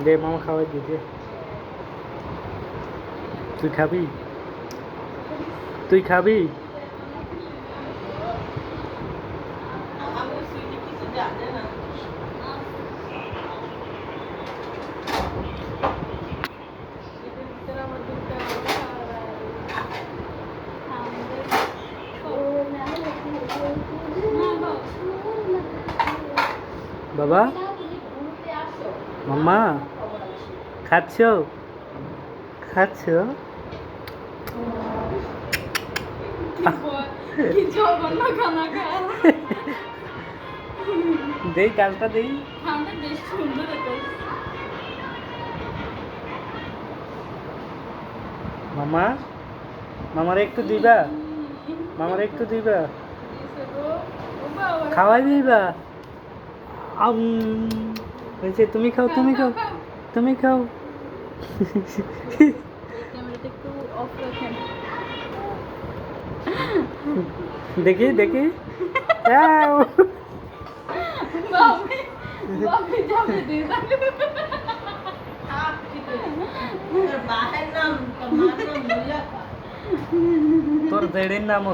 দে মামা খাওয়াই দি দে। তুই খাবি? তুই খাবি? বাবা মাম্মা খাচ্ছ? খাচ্ছ? দেই গালটা দেই। মামা মামারে একটু দিবা? মামারে একটু দিবা? খাওয়াই দিবা? হয়েছে, তুমি খাও, তুমি খাও, তুমি খাও। দেখি দেখি। তোর দেড়ের নাম